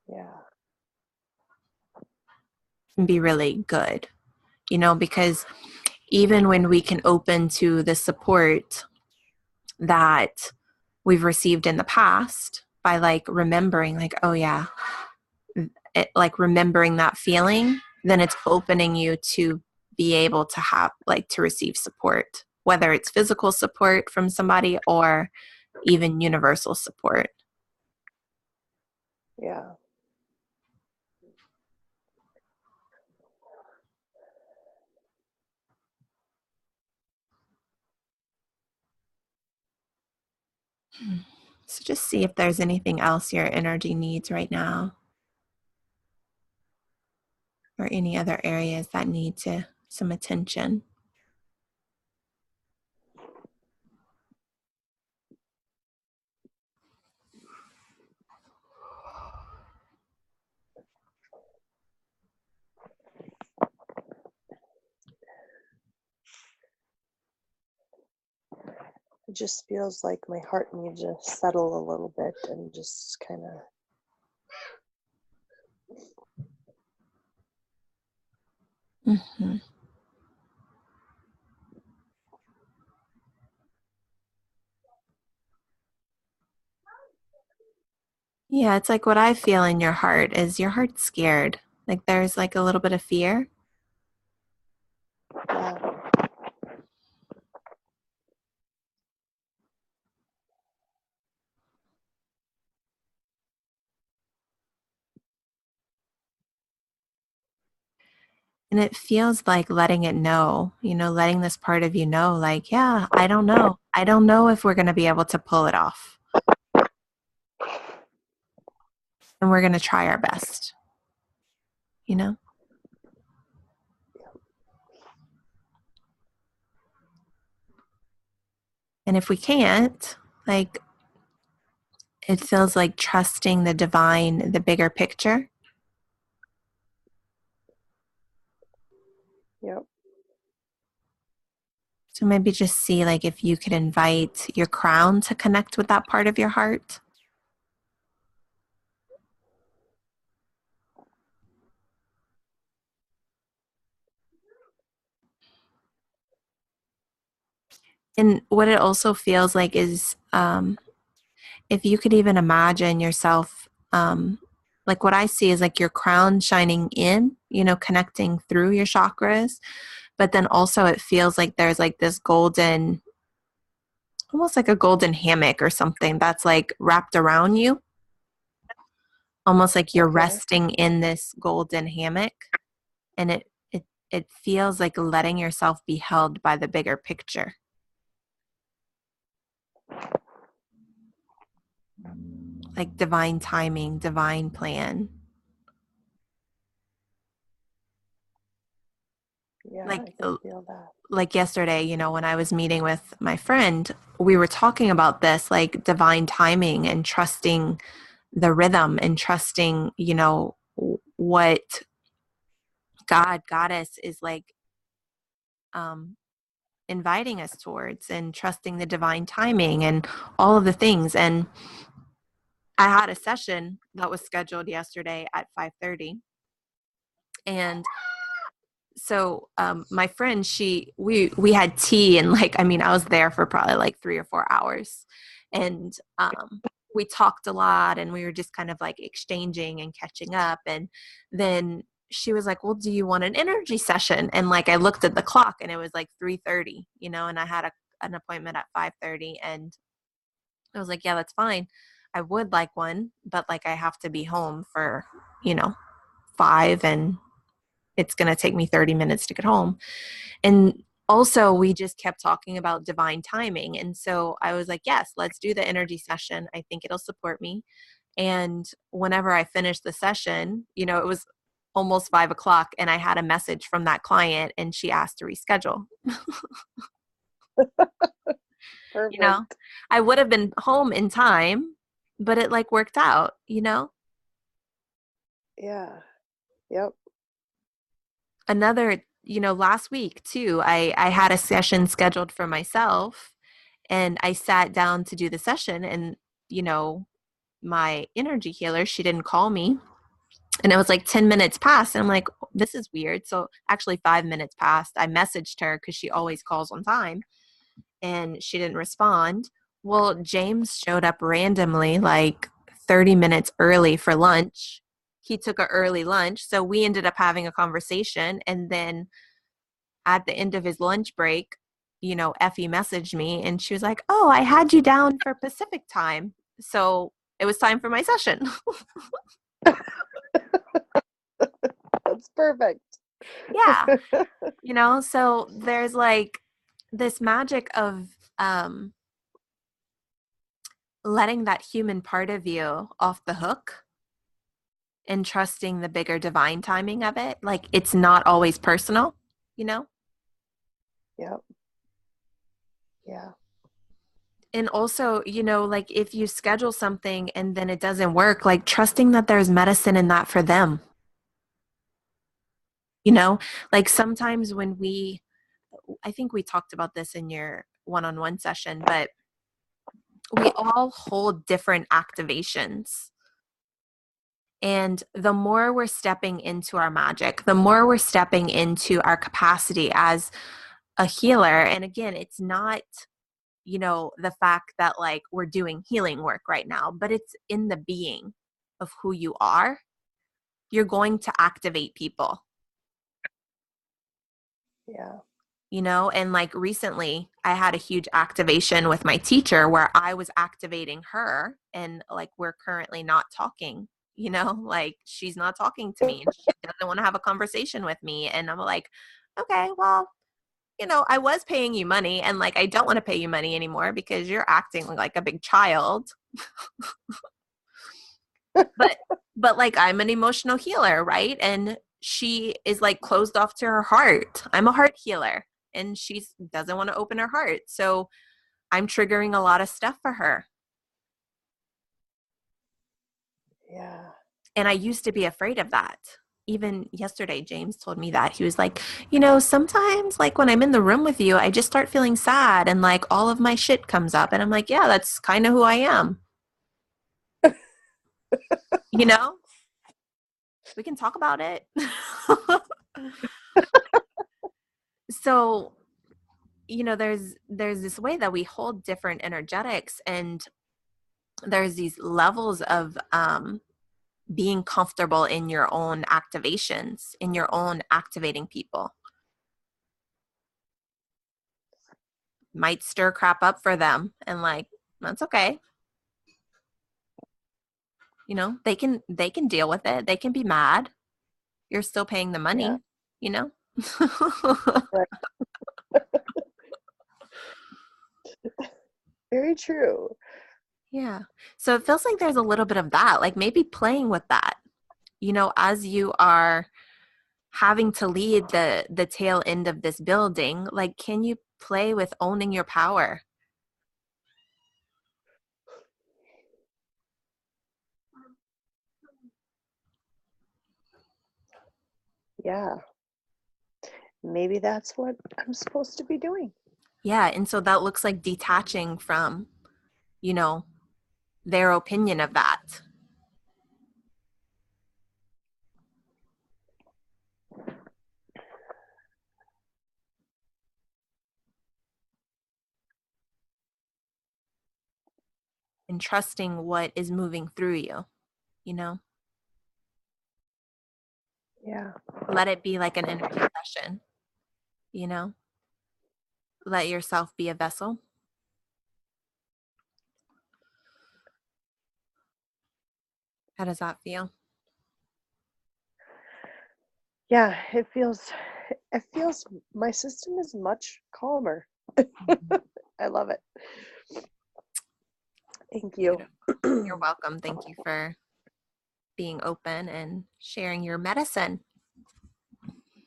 Yeah. can be really good, because even when we can open to the support that we've received in the past by like remembering, like, oh, yeah, like remembering that feeling, then it's opening you to be able to have like to receive support, whether it's physical support from somebody or even universal support. Yeah. So just see if there's anything else your energy needs right now, or any other areas that need some attention. It just feels like my heart needs to settle a little bit and just kind of. Mm-hmm. Yeah, it's like what I feel in your heart is your heart's scared. Like there's like a little bit of fear. Yeah. And it feels like letting it know, letting this part of you know, like, yeah, I don't know. I don't know if we're going to be able to pull it off. And we're going to try our best, you know? And if we can't, like, it feels like trusting the divine, the bigger picture. Yep. So maybe just see like if you could invite your crown to connect with that part of your heart. And what it also feels like is if you could even imagine yourself, like what I see is like your crown shining in, connecting through your chakras. But then also it feels like there's like this golden, almost like a golden hammock or something that's like wrapped around you, almost like you're Okay. resting in this golden hammock. And it feels like letting yourself be held by the bigger picture. Like divine timing, divine plan. Yeah, Like I can feel that. like yesterday, when I was meeting with my friend, we were talking about this, like divine timing and trusting the rhythm and trusting, what God, Goddess is like um, inviting us towards, and trusting the divine timing and all of the things. And I had a session that was scheduled yesterday at 5:30, and so my friend, we had tea, and like, I mean, I was there for probably like 3 or 4 hours, and we talked a lot, and we were just kind of like exchanging and catching up. And then she was like, well, do you want an energy session? And like I looked at the clock, and it was like 3:30, and I had an appointment at 5:30, and I was like, yeah, that's fine. I would like one, but like I have to be home for, you know 5, and it's going to take me 30 minutes to get home. And also, we just kept talking about divine timing. And so I was like, yes, let's do the energy session. I think it'll support me. And whenever I finished the session, it was almost 5 o'clock, and I had a message from that client, and she asked to reschedule. you know, Perfect. I would have been home in time, but it like worked out. Yeah. Yep. Another, last week too, I had a session scheduled for myself, and I sat down to do the session, and you know my energy healer, she didn't call me, and it was like 10 minutes past, and I'm like, this is weird. So actually 5 minutes passed. I messaged her because she always calls on time, and she didn't respond. Well, James showed up randomly like 30 minutes early for lunch. He took an early lunch, so we ended up having a conversation. And then at the end of his lunch break, Effie messaged me, and she was like, oh, I had you down for Pacific time. So it was time for my session. That's perfect. Yeah. So there's like this magic of letting that human part of you off the hook and trusting the bigger divine timing of it. Like it's not always personal, you know? Yep. Yeah. And also, like if you schedule something and then it doesn't work, like trusting that there's medicine in that for them. Like sometimes I think we talked about this in your one-on-one session, but we all hold different activations. And the more we're stepping into our magic, the more we're stepping into our capacity as a healer. And again, it's not, the fact that like we're doing healing work right now, but it's in the being of who you are. You're going to activate people. Yeah. And like recently I had a huge activation with my teacher where I was activating her and like we're currently not talking, like she's not talking to me and she doesn't want to have a conversation with me. And I'm like, okay, well, I was paying you money and like I don't want to pay you money anymore because you're acting like a big child. but like I'm an emotional healer, right? And she is like closed off to her heart. I'm a heart healer and she doesn't want to open her heart. So I'm triggering a lot of stuff for her. Yeah. And I used to be afraid of that. Even yesterday, James told me that. He was like, sometimes like when I'm in the room with you, I just start feeling sad and like all of my shit comes up. And I'm like, yeah, that's kind of who I am. you know, we can talk about it. So, there's this way that we hold different energetics and there's these levels of being comfortable in your own activations, in your own activating people. Might stir crap up for them and like that's okay. They can deal with it. They can be mad. You're still paying the Yeah. money, you know? Right. Very true. Yeah. So it feels like there's a little bit of that, like maybe playing with that, as you are having to lead the tail end of this building, like can you play with owning your power? Yeah. Maybe that's what I'm supposed to be doing. Yeah. And so that looks like detaching from, their opinion of that. And trusting what is moving through you, you know? Yeah. Let it be like an energy session, you know? Let yourself be a vessel. How does that feel? Yeah, it feels my system is much calmer. I love it. Thank you. Beautiful. You're welcome. Thank you for being open and sharing your medicine.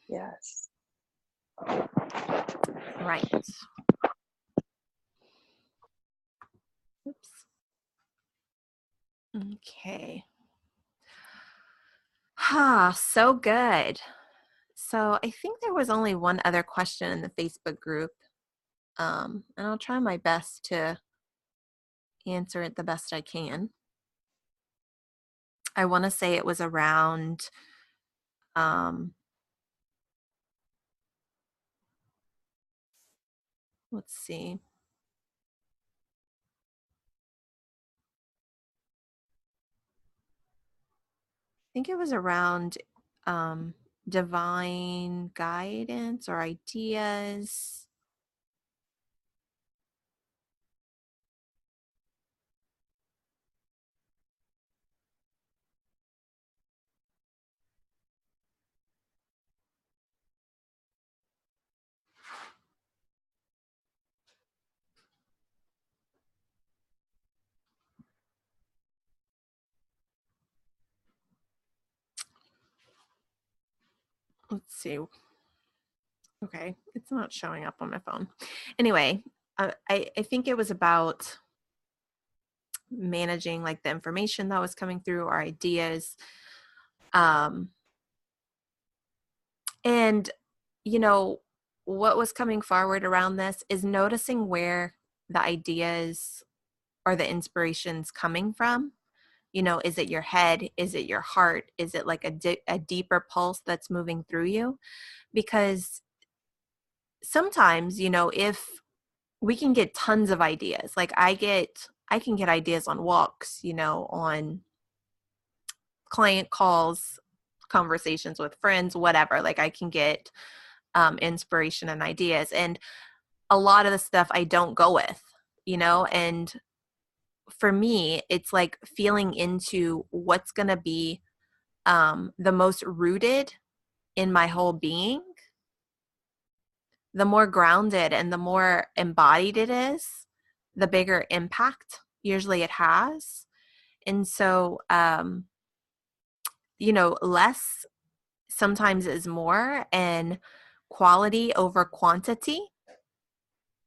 Yes. Right. Oops. Okay. So good. So I think there was only one other question in the Facebook group. And I'll try my best to answer it the best I can. I want to say it was around let's see. I think it was around divine guidance or ideas. let's see. Okay, it's not showing up on my phone. Anyway, I think it was about managing like the information that was coming through, our ideas. And, you know, what was coming forward around this is noticing where the ideas or the inspiration's coming from. You know, is it your head? Is it your heart? Is it like a deeper pulse that's moving through you? Because sometimes, you know, if we can get tons of ideas, like I can get ideas on walks, you know, on client calls, conversations with friends, whatever. Like I can get inspiration and ideas. And a lot of the stuff I don't go with, you know, and for me, it's like feeling into what's going to be the most rooted in my whole being. The more grounded and the more embodied it is, the bigger impact usually it has. And so, you know, less sometimes is more, and quality over quantity.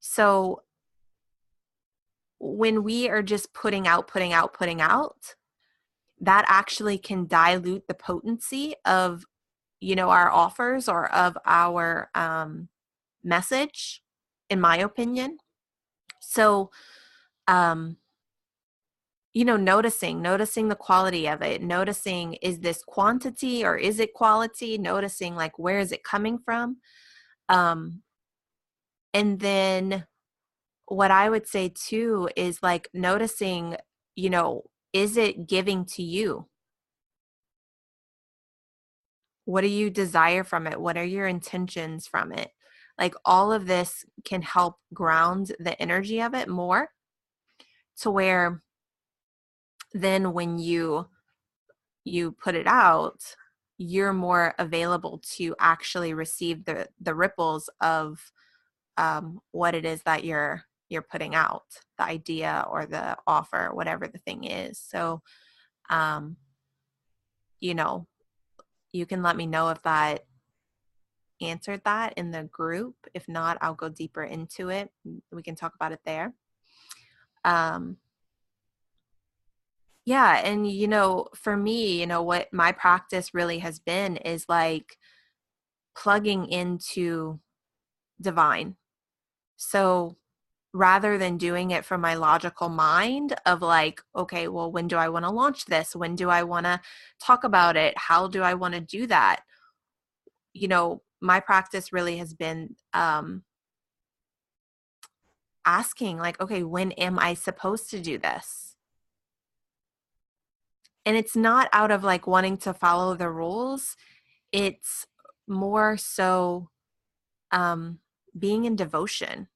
So when we are just putting out, that actually can dilute the potency of, you know, our offers or of our message, in my opinion. So, you know, noticing the quality of it, noticing, is this quantity or is it quality? Noticing like, where is it coming from? And then what I would say too is like noticing, you know, is it giving to you? What do you desire from it? What are your intentions from it? Like all of this can help ground the energy of it more, to where then when you put it out, you're more available to actually receive the ripples of what it is that you're putting out, the idea or the offer, whatever the thing is. So, um, you know, you can let me know if that answered that in the group. If not, I'll go deeper into it. We can talk about it there. Um, yeah, and you know, for me, you know, what my practice really has been is like plugging into divine. So rather than doing it from my logical mind of like, okay, well, when do I want to launch this? When do I want to talk about it? How do I want to do that? You know, my practice really has been asking like, okay, when am I supposed to do this? And it's not out of like wanting to follow the rules. It's more so being in devotion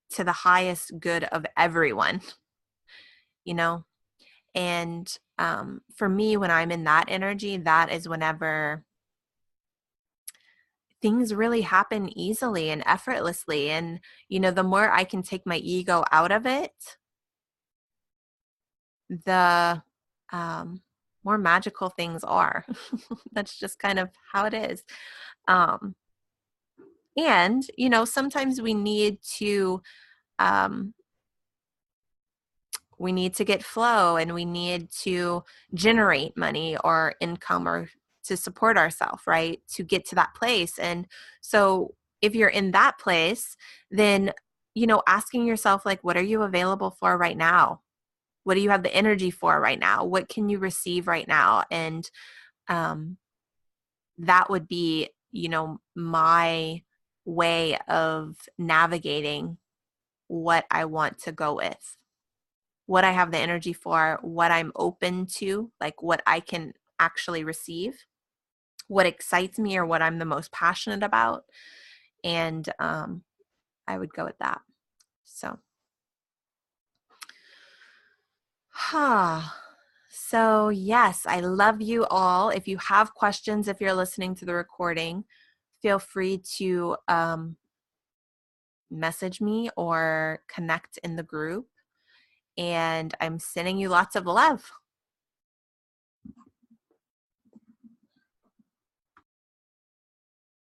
to the highest good of everyone, you know? And for me, when I'm in that energy, that is whenever things really happen easily and effortlessly. And, you know, the more I can take my ego out of it, the more magical things are. That's just kind of how it is. Um, and, you know, sometimes um, we need to get flow, and we need to generate money or income or to support ourselves, right? To get to that place. And so if you're in that place, then, you know, asking yourself, like, what are you available for right now? What do you have the energy for right now? What can you receive right now? And um, that would be, you know, my way of navigating what I want to go with, what I have the energy for, what I'm open to, like what I can actually receive, what excites me or what I'm the most passionate about. And I would go with that. So, so yes, I love you all. If you have questions, if you're listening to the recording, feel free to message me or connect in the group. And I'm sending you lots of love.